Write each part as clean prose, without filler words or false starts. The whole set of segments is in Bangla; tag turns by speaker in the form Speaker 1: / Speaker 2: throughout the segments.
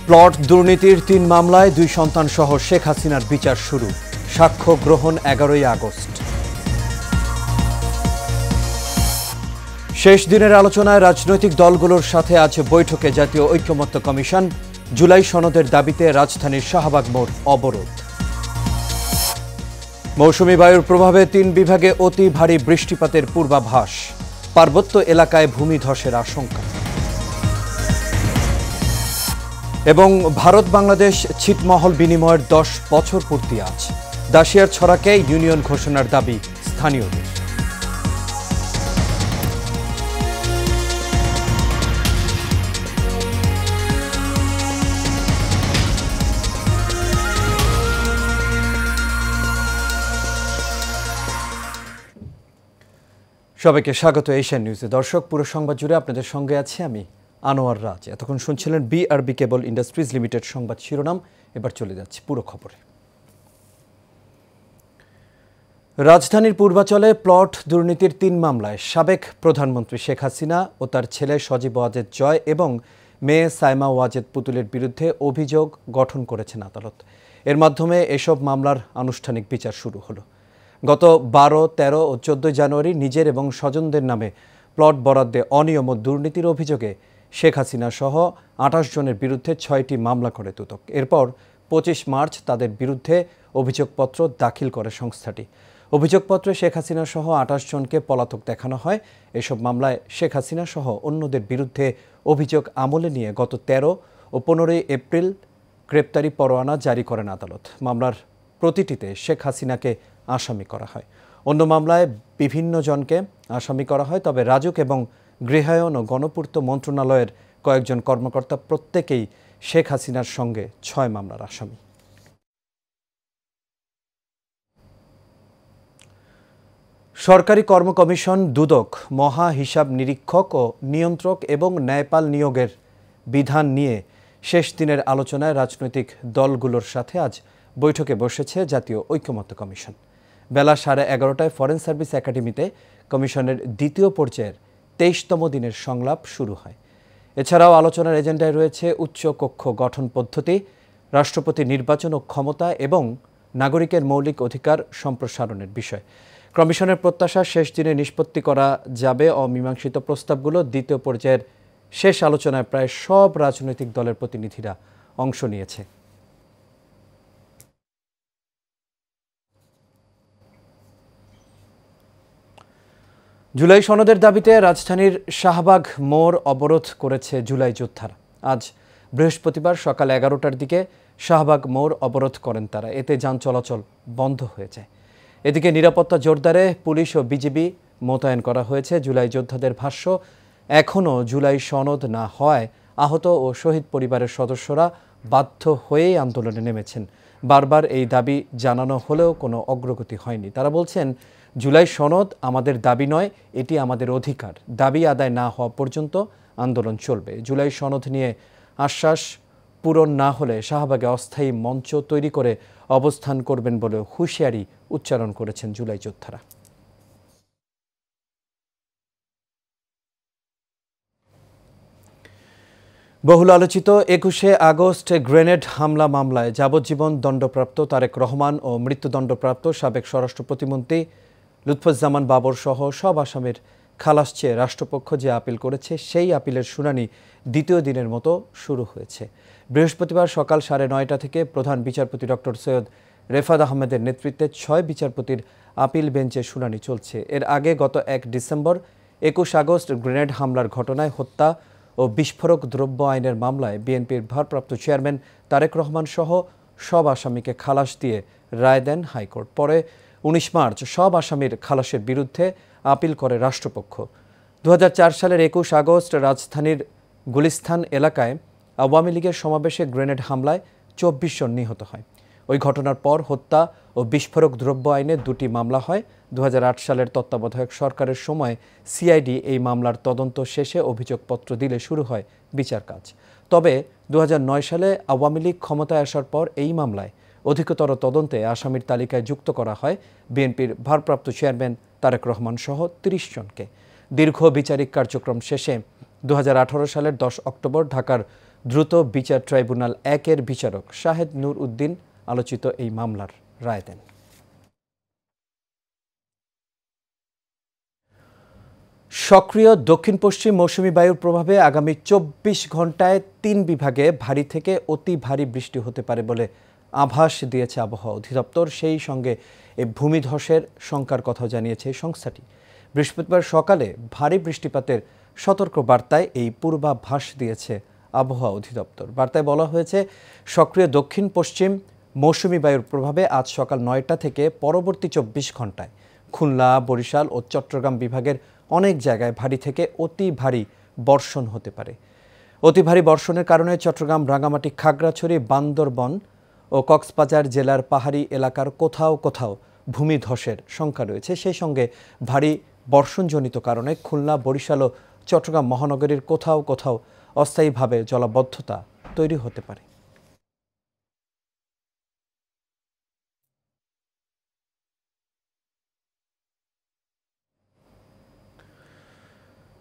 Speaker 1: প্লট দুর্নীতির ৩ মামলায় ২ সন্তান সহ শেখ হাসিনার বিচার শুরু। সাক্ষ্য গ্রহণ ১১ই আগস্ট। শেষ দিনের আলোচনায় রাজনৈতিক দলগুলোর সাথে আজ বৈঠকে জাতীয় ঐকমত্য কমিশন। জুলাই সনদের দাবিতে রাজধানীর শাহবাগ মোড় অবরোধ। মৌসুমী বায়ুর প্রভাবে ৩ বিভাগে অতি ভারী বৃষ্টিপাতের পূর্বাভাস। পার্বত্য এলাকায় ভূমিধসের আশঙ্কা। এবং ভারত বাংলাদেশ ছিটমহল বিনিময়ের 10 বছর পূর্তি আজ। দাসিয়ার ছড়াকে ইউনিয়ন ঘোষণার দাবি স্থানীয়দের। সবাইকে স্বাগত এশিয়ান নিউজে। দর্শক, পুরো সংবাদ জুড়ে আপনাদের সঙ্গে আছি আমি আনোয়ার রাজ। এতক্ষণ শুনছিলেন বিআরবি কেবল ইন্ডাস্ট্রিজ লিমিটেড সংবাদ শিরোনাম। এবার চলে যাচ্ছে পুরো খবরে। রাজধানীর পূর্বাচলে প্লট দুর্নীতির ৩ মামলায় সাবেক প্রধানমন্ত্রী শেখ হাসিনা ও তার ছেলে সজীব ওয়াজেদ জয় এবং মেয়ে সাইমা ওয়াজেদ পুতুলের বিরুদ্ধে অভিযোগ গঠন করেছেন আদালত। এর মাধ্যমে এসব মামলার আনুষ্ঠানিক বিচার শুরু হলো। গত 12, 13 ও 14 জানুয়ারি নিজের এবং স্বজনদের নামে প্লট বরাদ্দে অনিয়ম ও দুর্নীতির অভিযোগে শেখ হাসিনা সহ 28 জনের বিরুদ্ধে 6টি মামলা করে দুদক। এরপর 25 মার্চ তাদের বিরুদ্ধে অভিযোগপত্র দাখিল করে সংস্থাটি। অভিযোগপত্রে শেখ হাসিনা সহ 28 জনকে পলাতক দেখানো হয়। এসব মামলায় শেখ হাসিনা সহ অন্যদের বিরুদ্ধে অভিযোগ আমলে নিয়ে গত 13 ও 15 এপ্রিল গ্রেপ্তারি পরোয়ানা জারি করেন আদালত। মামলার প্রতিটিতে শেখ হাসিনাকে আসামি করা হয়। অন্য মামলায় বিভিন্ন জনকে আসামি করা হয়, তবে রাজুক এবং গৃহায়ন ও গণপূর্ত মন্ত্রণালয়ের কয়েকজন কর্মকর্তা প্রত্যেকেই শেখ হাসিনার সঙ্গে 6 মামলার আসামি। সরকারি কর্ম কমিশন দুদক মহা হিসাব নিরীক্ষক ও নিয়ন্ত্রক এবং ন্যায়পাল নিয়োগের বিধান নিয়ে শেষ দিনের আলোচনায় রাজনৈতিক দলগুলোর সাথে আজ বৈঠকে বসেছে জাতীয় ঐকমত্য কমিশন। বেলা 11:30টায় ফরেন সার্ভিস একাডেমিতে কমিশনের দ্বিতীয় পর্যায়ের 23তম দিনের সংলাপ শুরু হয়। এছাড়াও আলোচনার এজেন্ডায় রয়েছে উচ্চ কক্ষ গঠন পদ্ধতি, রাষ্ট্রপতি নির্বাচন ও ক্ষমতা এবং নাগরিকের মৌলিক অধিকার সম্প্রসারণের বিষয়। কমিশনের প্রত্যাশা, শেষ দিনে নিষ্পত্তি করা যাবে অমীমাংসিত প্রস্তাবগুলো। দ্বিতীয় পর্যায়ের শেষ আলোচনায় প্রায় সব রাজনৈতিক দলের প্রতিনিধিরা অংশ নিয়েছে। জুলাই সনদের দাবিতে রাজধানীর শাহবাগ মোড় অবরোধ করেছে জুলাই যোদ্ধারা। আজ বৃহস্পতিবার সকাল 11টার দিকে শাহবাগ মোড় অবরোধ করেন তারা। এতে যান চলাচল বন্ধ হয়ে যায়। এদিকে নিরাপত্তা জোরদারে পুলিশ ও বিজিবি মোতায়েন করা হয়েছে। জুলাই যোদ্ধাদের ভাষ্য, এখনও জুলাই সনদ না হওয়ায় আহত ও শহীদ পরিবারের সদস্যরা বাধ্য হয়েই আন্দোলনে নেমেছেন। বারবার এই দাবি জানানো হলেও কোনো অগ্রগতি হয়নি। তারা বলছেন, জুলাই সনদ আমাদের দাবি নয়, এটি আমাদের অধিকার। দাবি আদায় না হওয়া পর্যন্ত আন্দোলন চলবে। জুলাই সনদ নিয়ে আশ্বাস পূরণ না হলে শাহবাগে অস্থায়ী মঞ্চ তৈরি করে অবস্থান করবেন বলে হুঁশিয়ারি উচ্চারণ করেছেন জুলাই যোদ্ধারা। বহুল আলোচিত 21শে আগস্ট গ্রেনেড হামলা মামলায় যাবজ্জীবন দণ্ডপ্রাপ্ত তারেক রহমান ও মৃত্যুদণ্ডপ্রাপ্ত সাবেক স্বরাষ্ট্র প্রতিমন্ত্রী লুৎফুজ্জামান বাবর সহ সব আসামির খালাস চেয়ে রাষ্ট্রপক্ষ যে আপিল করেছে, সেই আপিলের শুনানি দ্বিতীয় দিনের মতো শুরু হয়েছে। বৃহস্পতিবার সকাল 9:30 থেকে প্রধান বিচারপতি ডক্টর সৈয়দ রেফাত আহমেদের নেতৃত্বে 6 বিচারপতির আপিল বেঞ্চে শুনানি চলছে। এর আগে গত 1 ডিসেম্বর 21 আগস্ট গ্রেনেড হামলার ঘটনায় হত্যা ও বিস্ফোরক দ্রব্য আইনের মামলায় বিএনপির ভারপ্রাপ্ত চেয়ারম্যান তারেক রহমান সহ সব আসামিকে খালাস দিয়ে রায় দেন হাইকোর্ট। পরে 19 মার্চ সব আসামির খালাসের বিরুদ্ধে আপিল করে রাষ্ট্রপক্ষ। 2004 সালের 21 আগস্ট রাজধানীর গুলিস্তান এলাকায় আওয়ামী লীগের সমাবেশে গ্রেনেড হামলায় 24 জন নিহত হয়। ওই ঘটনার পর হত্যা ও বিস্ফোরক দ্রব্য আইনে 2টি মামলা হয়। 2008 সালের তত্ত্বাবধায়ক সরকারের সময় সিআইডি এই মামলার তদন্ত শেষে অভিযোগপত্র দিলে শুরু হয় বিচার কাজ। তবে 2009 সালে আওয়ামী লীগ ক্ষমতায় আসার পর এই মামলায় অধিকতর তদন্তে আসামির তালিকায় যুক্ত করা হয় বিএনপির ভারপ্রাপ্ত চেয়ারম্যান তারেক রহমান সহ 30 জনকে। দীর্ঘ বিচারিক কার্যক্রম শেষে 2018 সালের 10 অক্টোবর ঢাকার দ্রুত বিচার ট্রাইব্যুনাল ১-এর বিচারক শাহেদ নূর উদ্দিন আলোচিত এই মামলার রায় দেন। সক্রিয় দক্ষিণ পশ্চিম মৌসুমী বায়ুর প্রভাবে আগামী ২৪ ঘন্টায় ৩ বিভাগে ভারী থেকে অতি ভারী বৃষ্টি হতে পারে বলে আভাস দিয়েছে আবহাওয়া অধিদপ্তর। সেই সঙ্গে এই ভূমিধসের শঙ্কার কথাও জানিয়েছে এই সংস্থাটি। বৃহস্পতিবার সকালে ভারী বৃষ্টিপাতের সতর্ক বার্তায় এই পূর্বাভাস দিয়েছে আবহাওয়া অধিদপ্তর। বার্তায় বলা হয়েছে, সক্রিয় দক্ষিণ পশ্চিম মৌসুমী বায়ুর প্রভাবে আজ সকাল ৯টা থেকে পরবর্তী ২৪ ঘন্টায় খুলনা, বরিশাল ও চট্টগ্রাম বিভাগের অনেক জায়গায় ভারী থেকে অতি ভারী বর্ষণ হতে পারে। অতি ভারী বর্ষণের কারণে চট্টগ্রাম, রাঙ্গামাটি, খাগড়াছড়ি, বান্দরবন ও কক্সবাজার জেলার পাহাড়ি এলাকার কোথাও কোথাও ভূমিধসের শঙ্কা রয়েছে। সেই সঙ্গে ভারী বর্ষণজনিত কারণে খুলনা, বরিশাল ও চট্টগ্রাম মহানগরীর কোথাও কোথাও অস্থায়ীভাবে জলাবদ্ধতা তৈরি হতে পারে।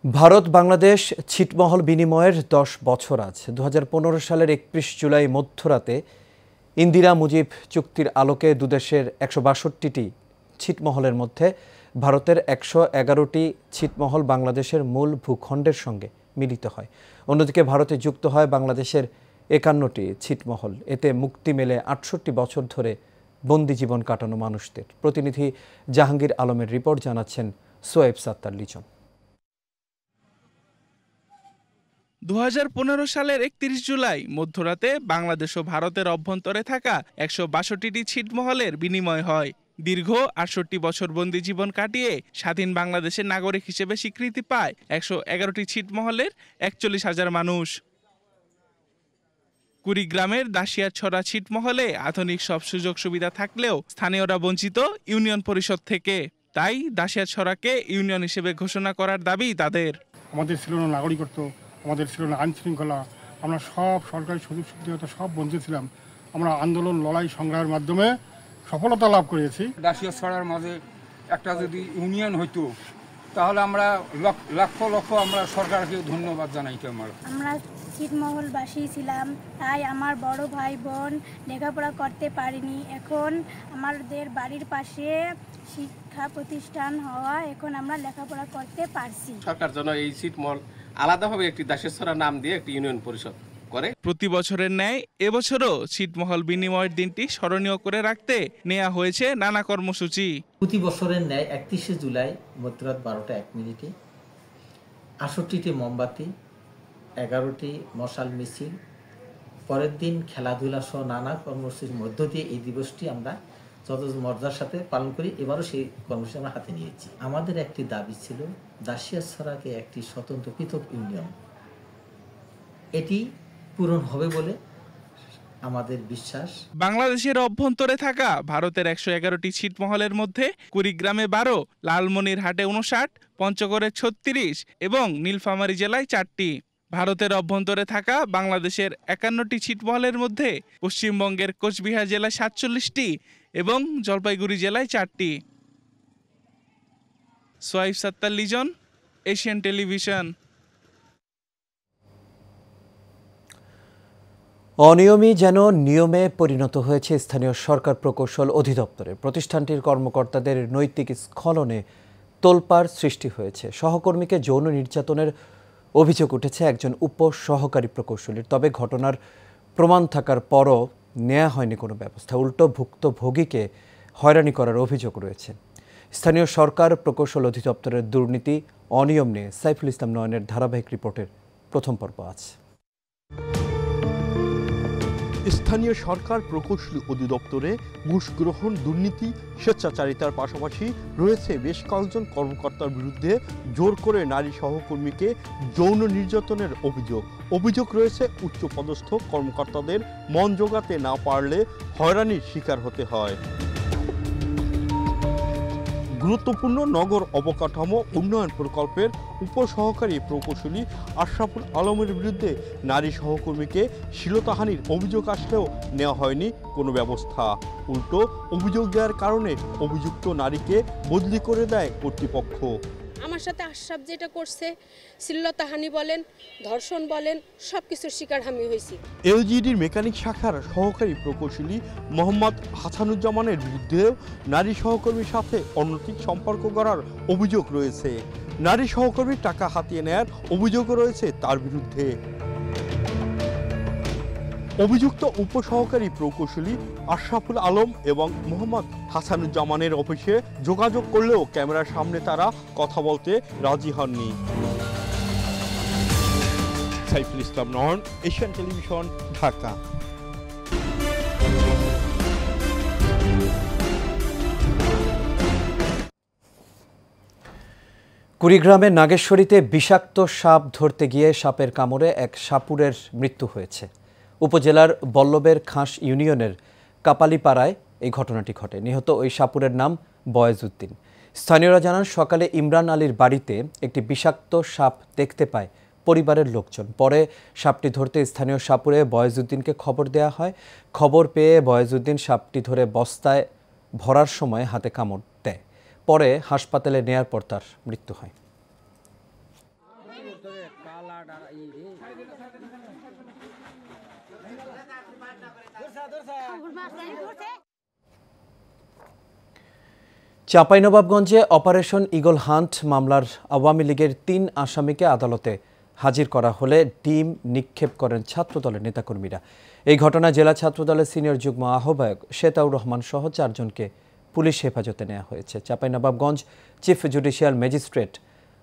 Speaker 1: ভারত বাংলাদেশ ছিটমহল বিনিময়ের ১০ বছর আজ। ২০১৫ সালের ৩১ জুলাই মধ্যরাতে ইন্দিরা মুজিব চুক্তির আলোকে দুদেশের ১৬২টি ছিটমহলের মধ্যে ভারতের ১১১টি ছিটমহল বাংলাদেশের মূল ভূখণ্ডের সঙ্গে মিলিত হয়। অন্যদিকে ভারতে যুক্ত হয় বাংলাদেশের ৫১টি ছিটমহল। এতে মুক্তি মেলে ৬৮ বছর ধরে বন্দি জীবন কাটানো মানুষদের। প্রতিনিধি জাহাঙ্গীর আলমের রিপোর্ট, জানাচ্ছেন সোয়েব সাত্তার লিজন।
Speaker 2: ২০১৫ সালের ৩১ জুলাই মধ্যরাতে বাংলাদেশ ও ভারতের অভ্যন্তরে থাকা ১৬২টি ছিটমহলের বিনিময় হয়। দীর্ঘ ৬৮ বছর বন্দি জীবন কাটিয়ে স্বাধীন বাংলাদেশের নাগরিক হিসেবে স্বীকৃতি পায় ১১১টি ছিটমহলের ৪১,০০০ মানুষ। কুড়িগ্রামের দাসিয়াছড়া ছিটমহলে আধুনিক সব সুযোগ সুবিধা থাকলেও স্থানীয়রা বঞ্চিত ইউনিয়ন পরিষদ থেকে। তাই দাসিয়াছড়াকে ইউনিয়ন হিসেবে ঘোষণা করার দাবি তাদের।
Speaker 3: আমাদের ছিল না নাগরিকত্ব, আমাদের ছিল না আইন শৃঙ্খলা, আমরা সব সরকারি সুযোগ সুবিধা সব বঞ্চিত ছিলাম। আমরা আন্দোলন, লড়াই, সংগ্রামের মাধ্যমে সফলতা লাভ করেছি।
Speaker 4: দাসিয়াছড়ার মাঝে একটা যদি ইউনিয়ন হইতো তাহলে আমরা লক্ষ লক্ষ আমরা সরকারকে ধন্যবাদ জানাইতে।
Speaker 5: আমরা ছিটমহলবাসী ছিলাম, তাই আমার বড় ভাই বোন লেখাপড়া করতে পারিনি। এখন আমাদের বাড়ির পাশে শিক্ষা প্রতিষ্ঠান হওয়া এখন আমরা লেখাপড়া করতে পারছি।
Speaker 6: সরকার যেন এই ছিটমহল আলাদাভাবে একটি দাসিয়াছড়া নাম দিয়ে একটি ইউনিয়ন পরিষদ করে।
Speaker 2: প্রতি বছরের ন্যায় এবছরও ছিটমহল বিনিময়ের দিনটি স্মরণীয় করে রাখতে নেওয়া হয়েছে নানা কর্মসূচি।
Speaker 7: প্রতি বছরের ন্যায় ৩১শে জুলাই মধ্যরাত ১২টা ১ মিনিটে ৬৮টি মোমবাতি, ১১টি মশাল মিছিল, পরের দিন খেলাধুলা সহ নানা কর্মসূচির মধ্য দিয়ে এই দিবসটি আমরা যথাযথ মর্যাদার সাথে পালন করি। এবারও সেই কর্মসূচি আমরা হাতে নিয়েছি। আমাদের একটি দাবি ছিল দাসিয়াছড়াকে একটি স্বতন্ত্র পৃথক ইউনিয়ন। এটি পূরণ হবে বলে আমাদের বিশ্বাস।
Speaker 2: বাংলাদেশের অভ্যন্তরে থাকা ভারতের ১১১টি ছিটমহলের মধ্যে কুড়িগ্রামে ১২, লালমনিরহাটে ৫৯, পঞ্চগড়ে ৩৬ এবং নীলফামারী জেলায় ৪টি। ভারতের অভ্যন্তরে থাকা বাংলাদেশের ৫১টি ছিটমহলের মধ্যে পশ্চিমবঙ্গের কোচবিহার জেলায় ৪৭টি এবং জলপাইগুড়ি জেলায় ৪টি। সোয়েব সাত্তার লিজন, এশিয়ান টেলিভিশন।
Speaker 1: অনিয়মই যেন নিয়মে পরিণত হয়েছে স্থানীয় সরকার প্রকৌশল অধিদপ্তরে। প্রতিষ্ঠানটির কর্মকর্তাদের নৈতিক স্খলনে তোলপাড় সৃষ্টি হয়েছে। সহকর্মীকে যৌন নির্যাতনের অভিযোগ উঠেছে একজন উপসহকারী প্রকৌশলীর। তবে ঘটনার প্রমাণ থাকার পরও নেওয়া হয়নি কোনো ব্যবস্থা। উল্টো ভুক্তভোগীকে হয়রানি করার অভিযোগ রয়েছে। স্থানীয় সরকার প্রকৌশল অধিদপ্তরের দুর্নীতি, অনিয়ম নিয়ে সাইফুল ইসলাম নয়নের ধারাবাহিক রিপোর্টের প্রথম পর্ব আছে।
Speaker 8: স্থানীয় সরকার প্রকৌশলী অধিদপ্তরে ঘুষ গ্রহণ, দুর্নীতি, স্বেচ্ছাচারিতার পাশাপাশি রয়েছে বেশ কয়েকজন কর্মকর্তার বিরুদ্ধে জোর করে নারী সহকর্মীকে যৌন নির্যাতনের অভিযোগ রয়েছে উচ্চপদস্থ কর্মকর্তাদের মন জোগাতে না পারলে হয়রানির শিকার হতে হয়। গুরুত্বপূর্ণ নগর অবকাঠামো উন্নয়ন প্রকল্পের উপসহকারী প্রকৌশলী আশরাফুল আলমের বিরুদ্ধে নারী সহকর্মীকে শ্লীলতাহানির অভিযোগ আসলেও নেওয়া হয়নি কোনো ব্যবস্থা। উল্টো অভিযোগ দেওয়ার কারণে অভিযুক্ত নারীকে বদলি করে দেয় কর্তৃপক্ষ।
Speaker 9: আমার সাথে আশরাফ যেটা করছে, শ্লীলতাহানি বলেন, ধর্ষণ বলেন, সব কিছুর শিকার আমি হয়েছি।
Speaker 8: এলজিইডির মেকানিক শাখার সহকারী প্রকৌশলী মোহাম্মদ হাসানুজ্জামানের বিরুদ্ধেও নারী সহকর্মীর সাথে অনৈতিক সম্পর্ক করার অভিযোগ রয়েছে। নারী সহকর্মীর টাকা হাতিয়ে নেয়ার অভিযোগও রয়েছে তার বিরুদ্ধে। অভিযুক্ত উপসহকারী প্রকৌশলী আশরাফুল আলম এবং মোহাম্মদ হাসানুজ্জামানের অফিসে যোগাযোগ করলেও ক্যামেরার সামনে তারা কথা বলতে রাজি হননি। সাইফুল ইসলাম নয়ন, এশিয়ান টেলিভিশন, ঢাকা।
Speaker 1: কুড়িগ্রামের নাগেশ্বরীতে বিষাক্ত সাপ ধরতে গিয়ে সাপের কামড়ে এক সাপুরের মৃত্যু হয়েছে। উপজেলার বল্লবের খাস ইউনিয়নের কাপালিপাড়ায় এই ঘটনাটি ঘটে। নিহত ওই সাপুরের নাম বয়েজউদ্দিন। স্থানীয়রা জানান, সকালে ইমরান আলীর বাড়িতে একটি বিষাক্ত সাপ দেখতে পায় পরিবারের লোকজন। পরে সাপটি ধরতে স্থানীয় সাপুরে বয়েজউদ্দিনকে খবর দেওয়া হয়। খবর পেয়ে বয়েজউদ্দিন সাপটি ধরে বস্তায় ভরার সময় হাতে কামড় দেয়। পরে হাসপাতালে নেয়ার পর তার মৃত্যু হয়। চাঁপাইনবাবগঞ্জে অপারেশন ঈগল হান্ট মামলার আওয়ামী লীগের ৩ আসামিকে আদালতে হাজির করা হলে ডিম নিক্ষেপ করেন ছাত্রদলের নেতাকর্মীরা। এই ঘটনায় জেলা ছাত্রদলের সিনিয়র যুগ্ম আহ্বায়ক শেতাউর রহমান সহ 4 জনকে পুলিশ হেফাজতে নেওয়া হয়েছে। চাঁপাইনবাবগঞ্জ চিফ জুডিশিয়াল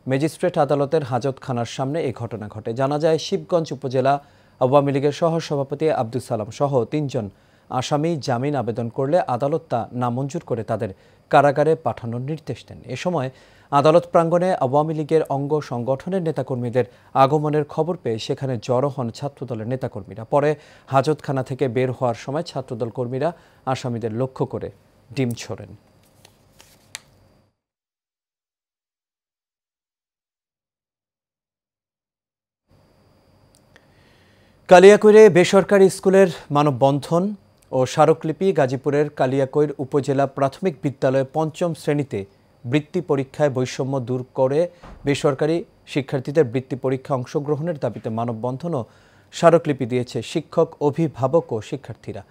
Speaker 1: ম্যাজিস্ট্রেট আদালতের হাজতখানার সামনে এই ঘটনা ঘটে। জানা যায়, শিবগঞ্জ উপজেলা আওয়ামী লীগের সহসভাপতি আব্দুল সালাম সহ 3 জন আসামি জামিন আবেদন করলে আদালত তা নামঞ্জুর করে তাদের কারাগারে পাঠানোর নির্দেশ দেন। এ সময় আদালত প্রাঙ্গণে আওয়ামী লীগের অঙ্গ সংগঠনের নেতাকর্মীদের আগমনের খবর পেয়ে সেখানে জড়ো হন ছাত্রদলের নেতাকর্মীরা। পরে হাজতখানা থেকে বের হওয়ার সময় ছাত্রদল কর্মীরা আসামিদের লক্ষ্য করে ডিম ছোড়েন। কালিয়াকৈরে বেসরকারি স্কুলের মানববন্ধন ও স্মারকলিপি। গাজীপুরের কালিয়াকৈর উপজেলা প্রাথমিক বিদ্যালয়ে ৫ম শ্রেণীতে বৃত্তি পরীক্ষায় বৈষম্য দূর করে বেসরকারি শিক্ষার্থীদের বৃত্তি পরীক্ষা অংশগ্রহণের দাবিতে মানববন্ধন ও স্মারকলিপি দিয়েছে শিক্ষক, অভিভাবক ও শিক্ষার্থীরা।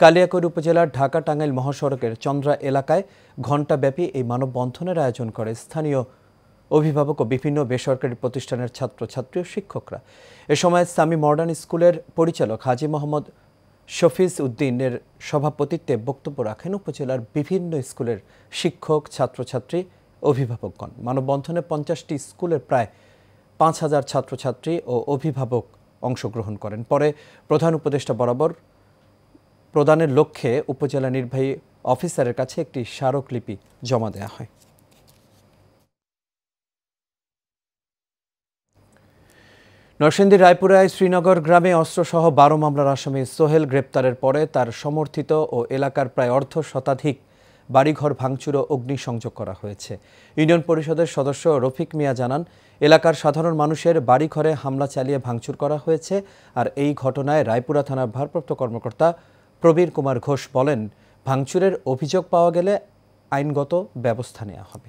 Speaker 1: কালিয়াকৈর উপজেলার ঢাকা-টাঙ্গাইল মহাসড়কের চন্দ্রা এলাকায় ঘণ্টাব্যাপী এই মানববন্ধনের আয়োজন করে স্থানীয় অভিভাবক ও বিভিন্ন বেসরকারি প্রতিষ্ঠানের ছাত্রছাত্রী ও শিক্ষকরা। এ সময় সামি মডার্ন স্কুলের পরিচালক হাজী মোহাম্মদ শফিজ উদ্দিনের সভাপতিত্বে বক্তব্য রাখেন উপজেলার বিভিন্ন স্কুলের শিক্ষক, ছাত্রছাত্রী, অভিভাবকগণ। মানববন্ধনে 50টি স্কুলের প্রায় 5,000 ছাত্রছাত্রী ও অভিভাবক অংশগ্রহণ করেন। পরে প্রধান উপদেষ্টা বরাবর প্রদানের লক্ষ্যে উপজেলা নির্বাহী অফিসারের কাছে একটি স্মারকলিপি জমা দেওয়া হয়। নরসিংদীর রায়পুরায় শ্রীনগর গ্রামে অস্ত্রসহ 12 মামলার আসামি সোহেল গ্রেপ্তারের পরে তার সমর্থিত ও এলাকার প্রায় অর্ধশতাধিক বাড়িঘর ভাঙচুর ও অগ্নিসংযোগ করা হয়েছে। ইউনিয়ন পরিষদের সদস্য রফিক মিয়া জানান, এলাকার সাধারণ মানুষের বাড়িঘরে হামলা চালিয়ে ভাঙচুর করা হয়েছে। আর এই ঘটনায় রায়পুরা থানার ভারপ্রাপ্ত কর্মকর্তা প্রবীর কুমার ঘোষ বলেন, ভাঙচুরের অভিযোগ পাওয়া গেলে আইনগত ব্যবস্থা নেওয়া হবে।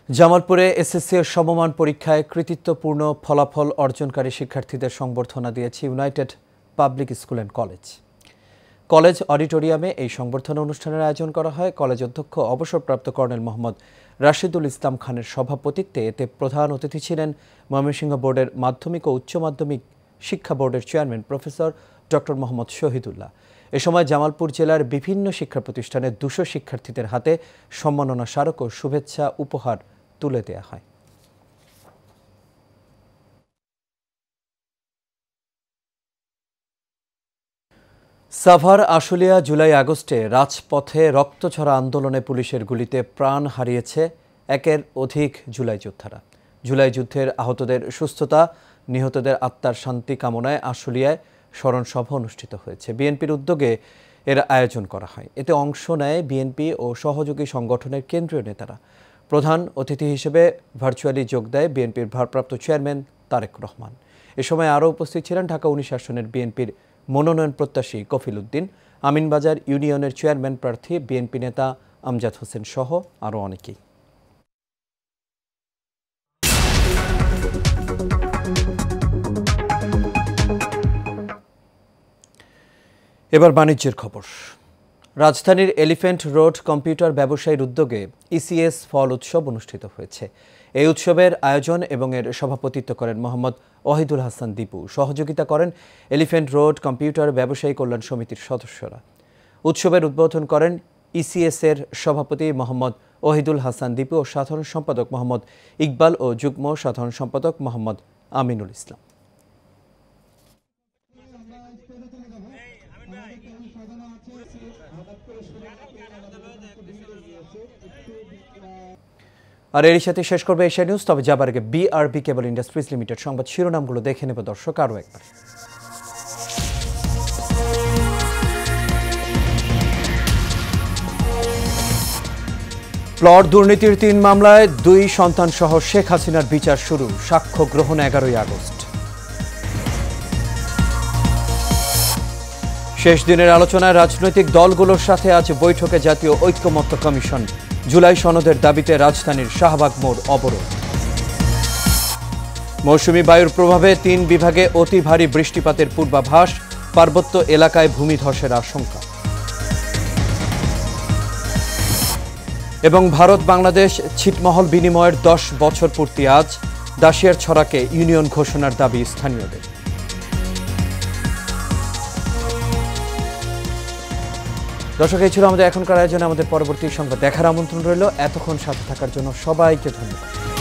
Speaker 1: জামালপুরে এসএসসি এর সমমান পরীক্ষায় কৃতিত্বপূর্ণ ফলাফল অর্জনকারী শিক্ষার্থীদের সংবর্ধনা দিয়েছে United public school and college অডিটোরিয়ামে এই সংবর্ধনা অনুষ্ঠানের আয়োজন করা হয়। কলেজ অধ্যক্ষ অবসরপ্রাপ্ত কর্নেল মোহাম্মদ রাশিদুল ইসলাম খানের সভাপতিত্বে এতে প্রধান অতিথি ছিলেন ময়মনসিংহ বোর্ডের মাধ্যমিক ও উচ্চ মাধ্যমিক শিক্ষা বোর্ডের chairman professor doctor Mohammad Shahidullah. এ সময় জামালপুর জেলার বিভিন্ন শিক্ষা প্রতিষ্ঠানের 200 শিক্ষার্থীদের হাতে সম্মাননা স্মারক ও শুভেচ্ছা উপহার তুলে দেওয়া হয়। সাভার আশুলিয়া জুলাই আগস্টে রাজপথে রক্তঝরা আন্দোলনে পুলিশের গুলিতে প্রাণ হারিয়েছে 1-এর অধিক জুলাই যোদ্ধারা। জুলাই যুদ্ধের আহতদের সুস্থতা, নিহতদের আত্মার শান্তি কামনায় আশুলিয়ায় স্মরণ সভা অনুষ্ঠিত হয়েছে। বিএনপির উদ্যোগে এর আয়োজন করা হয়। এতে অংশ নেয় বিএনপি ও সহযোগী সংগঠনের কেন্দ্রীয় নেতারা। প্রধান অতিথি হিসেবে ভার্চুয়ালি যোগ দেয় বিএনপির ভারপ্রাপ্ত চেয়ারম্যান তারেক রহমান। এ সময় আরও উপস্থিত ছিলেন ঢাকা 19 আসনের বিএনপির মনোনয়ন প্রত্যাশী কফিল উদ্দিন, আমিনবাজার ইউনিয়নের চেয়ারম্যান প্রার্থী বিএনপি নেতা আমজাদ হোসেন সহ আরও অনেকেই। এবার বাণিজ্যের খবর। রাজধানীর এলিফ্যান্ট রোড কম্পিউটার ব্যবসায়ীর উদ্যোগে ইসিএস ফল উৎসব অনুষ্ঠিত হয়েছে। এই উৎসবের আয়োজন এবং এর সভাপতিত্ব করেন মোহাম্মদ ওয়াহিদুল হাসান দীপু। সহযোগিতা করেন এলিফ্যান্ট রোড কম্পিউটার ব্যবসায়ী কল্যাণ সমিতির সদস্যরা। উৎসবের উদ্বোধন করেন ইসিএস এর সভাপতি মোহাম্মদ ওয়াহিদুল হাসান দীপু ও সাধারণ সম্পাদক মোহাম্মদ ইকবাল ও যুগ্ম সাধারণ সম্পাদক মোহাম্মদ আমিনুল ইসলাম। আর এর সাথে শেষ করবে এশিয়া নিউজ। তবে যাবার আগে বিআরবি কেবল ইন্ডাস্ট্রিজ লিমিটেড সংবাদ শিরোনামগুলো দেখে নেব দর্শক আরও একবার। প্লট দুর্নীতির 3 মামলায় 2 সন্তান সহ শেখ হাসিনার বিচার শুরু, সাক্ষ্য গ্রহণ 11ই আগস্ট। শেষ দিনের আলোচনায় রাজনৈতিক দলগুলোর সাথে আজ বৈঠকে জাতীয় ঐক্যমত্য কমিশন। জুলাই সনদের দাবিতে রাজধানীর শাহবাগ মোড় অবরোধ। মৌসুমী বায়ুর প্রভাবে 3 বিভাগে অতি ভারী বৃষ্টিপাতের পূর্বাভাস, পার্বত্য এলাকায় ভূমিধসের আশঙ্কা। এবং ভারত বাংলাদেশ ছিটমহল বিনিময়ের 10 বছর পূর্তি আজ, দাসিয়ার ছড়াকে ইউনিয়ন ঘোষণার দাবি স্থানীয়দের। দর্শক, এই ছিল আমাদের এখনকার আয়োজনে। আমাদের পরবর্তী সংবাদ দেখার আমন্ত্রণ রইল। এতক্ষণ সাথে থাকার জন্য সবাইকে ধন্যবাদ।